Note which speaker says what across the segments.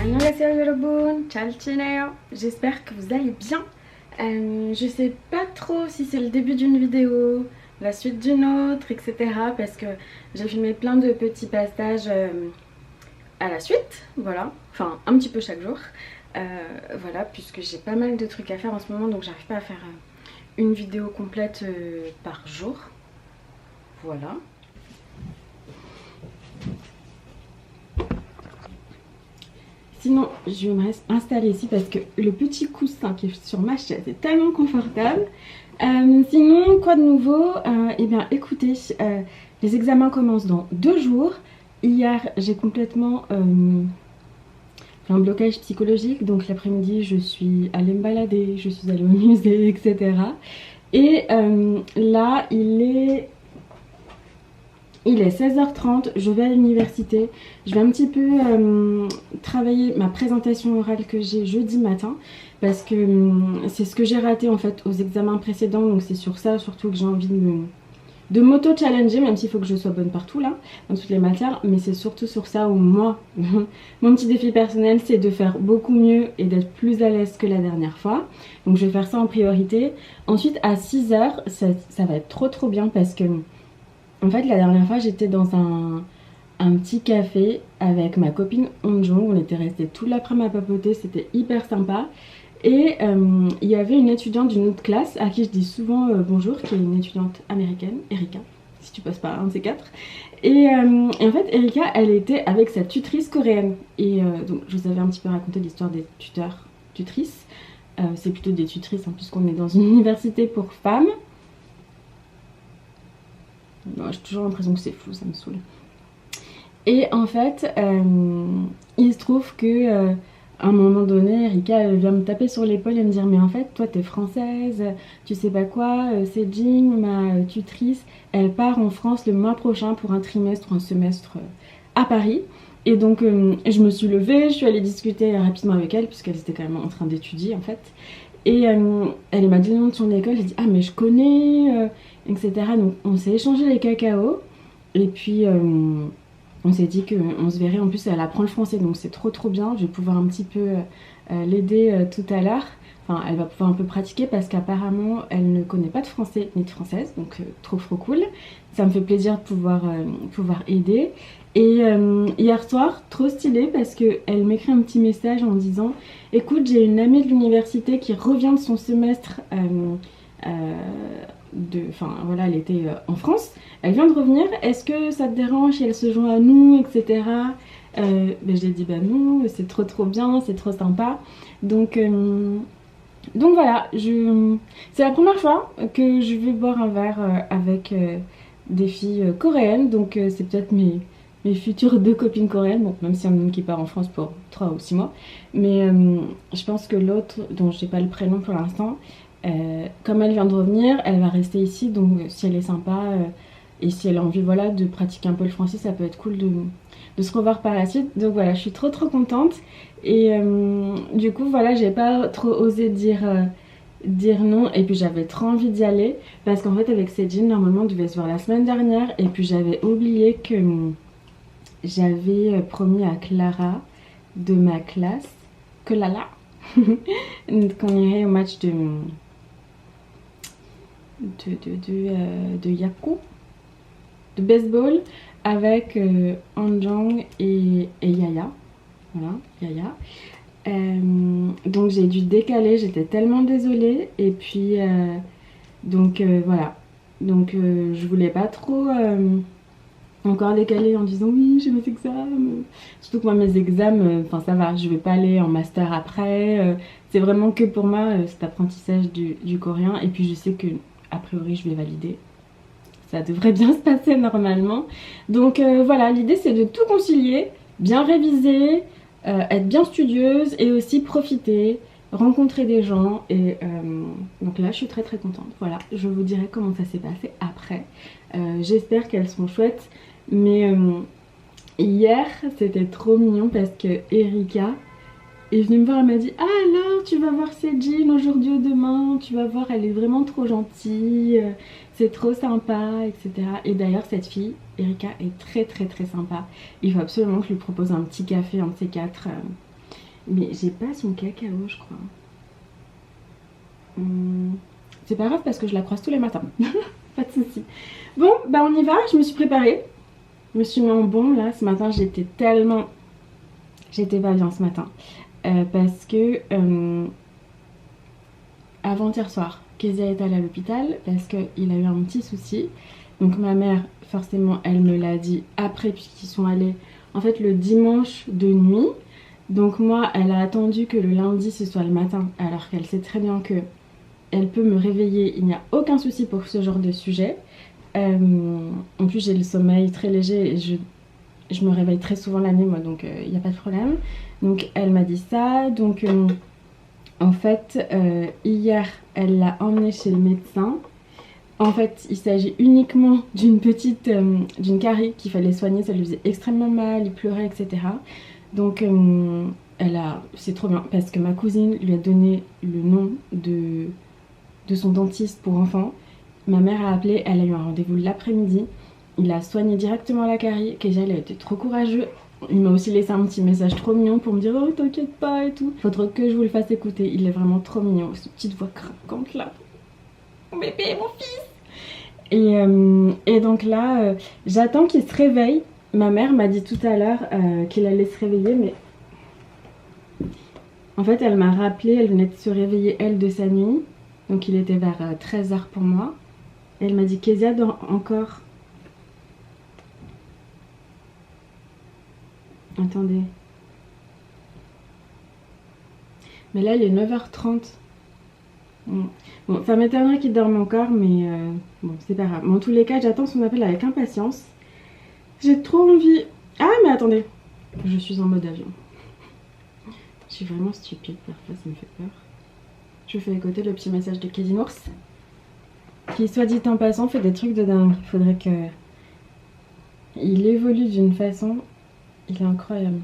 Speaker 1: Annyeonghaseyo 여러분, 잘 지내요. J'espère que vous allez bien. Je sais pas trop si c'est le début d'une vidéo, la suite d'une autre, etc. Parce que j'ai filmé plein de petits passages à la suite, voilà. Enfin, un petit peu chaque jour. Voilà, puisque j'ai pas mal de trucs à faire en ce moment, donc j'arrive pas à faire une vidéo complète par jour. Voilà. Sinon, je vais me installer ici parce que le petit coussin qui est sur ma chaise est tellement confortable. Sinon, quoi de nouveau? Eh bien, écoutez, les examens commencent dans 2 jours. Hier, j'ai complètement fait un blocage psychologique. Donc l'après-midi, je suis allée me balader, je suis allée au musée, etc. Et là, il est 16h30, je vais à l'université. Je vais un petit peu travailler ma présentation orale que j'ai jeudi matin. Parce que c'est ce que j'ai raté en fait aux examens précédents. Donc c'est sur ça surtout que j'ai envie de m'auto-challenger. Même s'il faut que je sois bonne partout là, dans toutes les matières. Mais c'est surtout sur ça où moi, mon petit défi personnel, c'est de faire beaucoup mieux et d'être plus à l'aise que la dernière fois. Donc je vais faire ça en priorité. Ensuite à 6h, ça va être trop bien parce que... En fait, la dernière fois, j'étais dans un petit café avec ma copine Onjong. On était restés toute l'après-midi à papoter, c'était hyper sympa. Et il y avait une étudiante d'une autre classe à qui je dis souvent bonjour, qui est une étudiante américaine, Erika, si tu passes par un de ces quatre. Et en fait, Erika, elle était avec sa tutrice coréenne. Et donc, je vous avais un petit peu raconté l'histoire des tuteurs, tutrices. C'est plutôt des tutrices, hein, puisqu'on est dans une université pour femmes. Bon, j'ai toujours l'impression que c'est fou, ça me saoule. Et en fait, il se trouve que à un moment donné, Erika elle vient me taper sur l'épaule et me dire mais en fait, toi t'es française, tu sais pas quoi, Sejin, ma tutrice, elle part en France le mois prochain pour un trimestre ou un semestre à Paris. Et donc je me suis levée, je suis allée discuter rapidement avec elle puisqu'elle était quand même en train d'étudier en fait. Et elle m'a dit le nom de son école, j'ai dit ah mais je connais, etc. Donc on s'est échangé les cacaos et puis on s'est dit qu'on se verrait. En plus elle apprend le français donc c'est trop bien, je vais pouvoir un petit peu l'aider tout à l'heure. Enfin elle va pouvoir un peu pratiquer parce qu'apparemment elle ne connaît pas de français ni de française, donc trop cool. Ça me fait plaisir de pouvoir aider. Et hier soir, trop stylé parce qu'elle m'écrit un petit message en me disant écoute, j'ai une amie de l'université qui revient de son semestre, enfin voilà, elle était en France, elle vient de revenir, est-ce que ça te dérange si elle se joint à nous, etc. Ben, j'ai dit bah non, c'est trop bien, c'est trop sympa. Donc voilà, c'est la première fois que je vais boire un verre avec des filles coréennes, donc c'est peut-être mes futures 2 copines coréennes, bon, même s'il y en a une qui part en France pour 3 ou 6 mois. Mais je pense que l'autre, dont je n'ai pas le prénom pour l'instant, comme elle vient de revenir, elle va rester ici. Donc si elle est sympa et si elle a envie voilà, de pratiquer un peu le français, ça peut être cool de se revoir par la suite. Donc voilà, je suis trop contente. Et du coup, voilà, j'ai pas trop osé dire non. Et puis j'avais trop envie d'y aller. Parce qu'en fait, avec Sejin, normalement, on devait se voir la semaine dernière. Et puis j'avais oublié que... J'avais promis à Clara de ma classe que qu'on irait au match de Yaku, de baseball avec Anjang et Yaya. Voilà, Yaya. Donc j'ai dû décaler, j'étais tellement désolée. Et puis donc voilà. Donc je voulais pas trop encore décalé en disant oui j'ai mes examens, surtout que moi mes examens, enfin ça va, je vais pas aller en master après, c'est vraiment que pour moi cet apprentissage du coréen. Et puis je sais que a priori je vais valider, ça devrait bien se passer normalement. Donc voilà, l'idée c'est de tout concilier, bien réviser, être bien studieuse et aussi profiter, rencontrer des gens. Et donc là je suis très contente. Voilà, je vous dirai comment ça s'est passé après. J'espère qu'elles sont chouettes. Mais hier c'était trop mignon parce que Erika est venue me voir, elle m'a dit ah alors tu vas voir Sejin aujourd'hui ou demain, tu vas voir, elle est vraiment trop gentille, c'est trop sympa, etc. Et d'ailleurs cette fille, Erika, est très sympa. Il faut absolument que je lui propose un petit café, un de ces quatre. Mais j'ai pas son cacao, je crois. C'est pas grave parce que je la croise tous les matins. Pas de soucis. Bon, bah on y va, je me suis préparée. Je me suis mis en bon là, ce matin j'étais tellement... J'étais pas bien ce matin. Parce que avant-hier soir, Kezia est allée à l'hôpital parce qu'il a eu un petit souci. Donc ma mère, forcément, elle me l'a dit après puisqu'ils sont allés en fait le dimanche de nuit. Donc moi, elle a attendu que le lundi ce soit le matin alors qu'elle sait très bien que elle peut me réveiller, il n'y a aucun souci pour ce genre de sujet. En plus j'ai le sommeil très léger et je me réveille très souvent la nuit moi, donc il n'y a pas de problème. Donc elle m'a dit ça, donc en fait hier elle l'a emmené chez le médecin. En fait il s'agit uniquement d'une petite, d'une carie qu'il fallait soigner, ça lui faisait extrêmement mal, il pleurait etc. Donc c'est trop bien parce que ma cousine lui a donné le nom de son dentiste pour enfants. Ma mère a appelé, elle a eu un rendez-vous l'après-midi. Il a soigné directement la carie. Keja, il a été trop courageux. Il m'a aussi laissé un petit message trop mignon pour me dire oh t'inquiète pas et tout. Faudrait que je vous le fasse écouter. Il est vraiment trop mignon. Cette petite voix craquante là. Mon bébé, mon fils. Et donc là, j'attends qu'il se réveille. Ma mère m'a dit tout à l'heure qu'il allait se réveiller, mais en fait elle m'a rappelé, elle venait de se réveiller elle de sa nuit. Donc il était vers 13h pour moi. Et elle m'a dit Kezia dort encore. Attendez. Mais là il est 9h30. Bon, ça m'étonnerait qu'il dorme encore, mais bon, c'est pas grave. Mais en tous les cas, j'attends son appel avec impatience. J'ai trop envie. Ah, mais attendez. Je suis en mode avion. Je suis vraiment stupide, parfois ça me fait peur. Je fais écouter le petit message de Kézinours. Qui, soit dit en passant, fait des trucs de dingue. Il faudrait que... Il évolue d'une façon... Il est incroyable.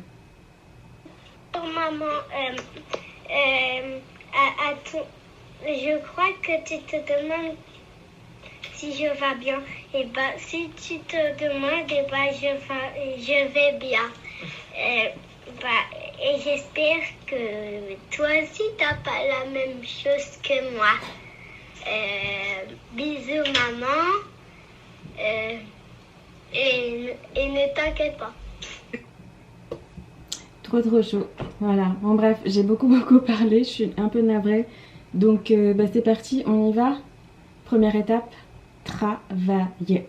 Speaker 2: Maman, je crois que tu te demandes si je vais bien. Et bah, si tu te demandes, et bah, je vais bien. Et j'espère que toi aussi, t'as pas la même chose que moi. Bisous, maman. Et ne t'inquiète pas.
Speaker 1: Trop chaud. Voilà. Bon bref, j'ai beaucoup parlé. Je suis un peu navrée. Donc bah, c'est parti, on y va. Première étape, travailler.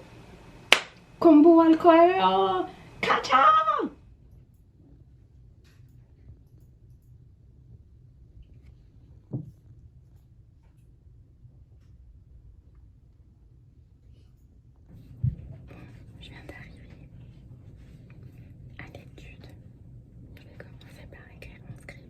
Speaker 1: Combo alcool. Kacha. Je viens d'arriver à l'étude. Je vais commencer par écrire mon script.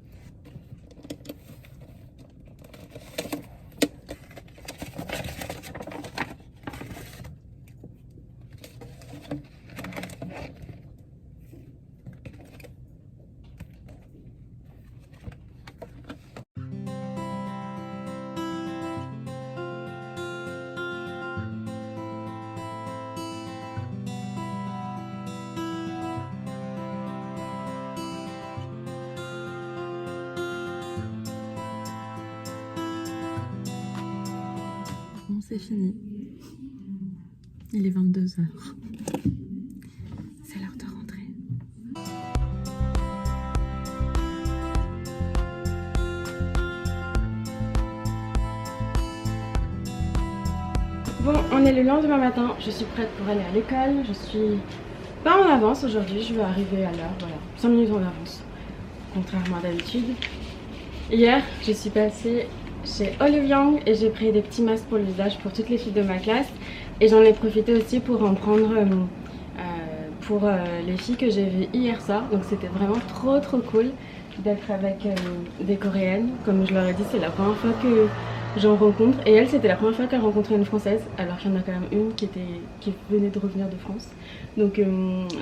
Speaker 1: Bon, c'est fini. Il est 22h. C'est l'heure de rentrer. Bon, on est le lendemain matin. Je suis prête pour aller à l'école. Je suis pas en avance aujourd'hui. Je vais arriver à l'heure. Voilà, 5 minutes en avance. Contrairement à d'habitude. Hier, je suis passée chez Olive Young et j'ai pris des petits masques pour le visage pour toutes les filles de ma classe. Et j'en ai profité aussi pour en prendre pour les filles que j'ai vues hier soir. Donc c'était vraiment trop cool d'être avec des coréennes. Comme je leur ai dit, c'est la première fois que j'en rencontre. Et elle, c'était la première fois qu'elle rencontrait une française. Alors qu'il y en a quand même une qui venait de revenir de France. Donc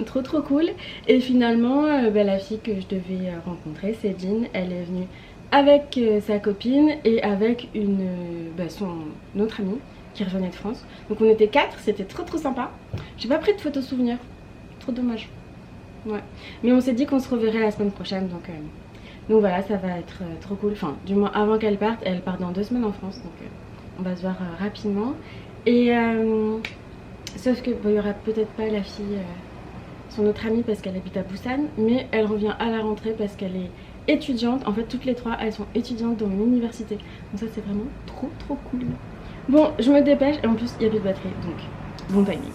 Speaker 1: trop cool. Et finalement, la fille que je devais rencontrer, c'est Jean. Elle est venue avec sa copine et avec son autre amie qui revenait de France. Donc on était 4, c'était trop sympa. J'ai pas pris de photos souvenirs, trop dommage. Ouais. Mais on s'est dit qu'on se reverrait la semaine prochaine, Donc voilà, ça va être trop cool. Enfin, du moins avant qu'elle parte. Elle part dans 2 semaines en France, donc on va se voir rapidement. Et sauf que bon, il y aura peut-être pas la fille, son autre amie, parce qu'elle habite à Busan, mais elle revient à la rentrée parce qu'elle est étudiante. En fait, toutes les 3, elles sont étudiantes dans une université. Donc ça, c'est vraiment trop cool. Bon, je me dépêche et en plus, il n'y a plus de batterie, donc bon timing.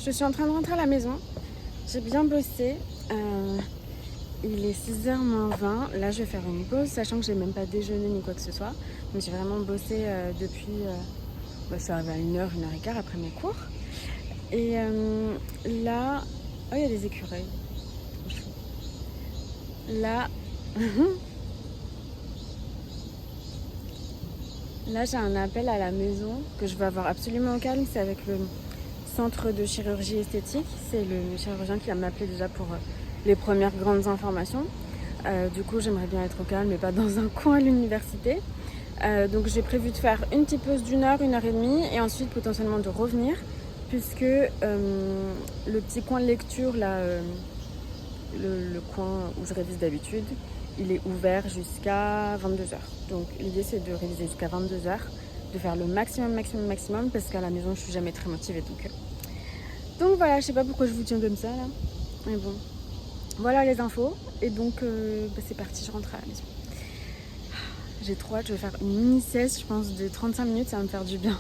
Speaker 1: Je suis en train de rentrer à la maison. J'ai bien bossé. Il est 6h moins 20. Là, je vais faire une pause, sachant que j'ai même pas déjeuné ni quoi que ce soit. Donc, j'ai vraiment bossé depuis. Ça arrive à 1h, 1h15 après mes cours. Et là. Oh, il y a des écureuils. Là. Là, j'ai un appel à la maison que je vais avoir absolument au calme. C'est avec le centre de chirurgie esthétique. C'est le chirurgien qui va m'appeler déjà pour les premières grandes informations. Du coup, j'aimerais bien être au calme, mais pas dans un coin à l'université. Donc, j'ai prévu de faire une petite pause d'1h, 1h30, et ensuite potentiellement de revenir, puisque le petit coin de lecture, là, le coin où je révise d'habitude, il est ouvert jusqu'à 22h. Donc, l'idée, c'est de réviser jusqu'à 22h, de faire le maximum, parce qu'à la maison, je suis jamais très motivée. Donc voilà, je sais pas pourquoi je vous tiens comme ça, là. Mais bon, voilà les infos. Et donc, c'est parti, je rentre à la maison. J'ai trop hâte, je vais faire une mini sieste, je pense, de 35 minutes, ça va me faire du bien.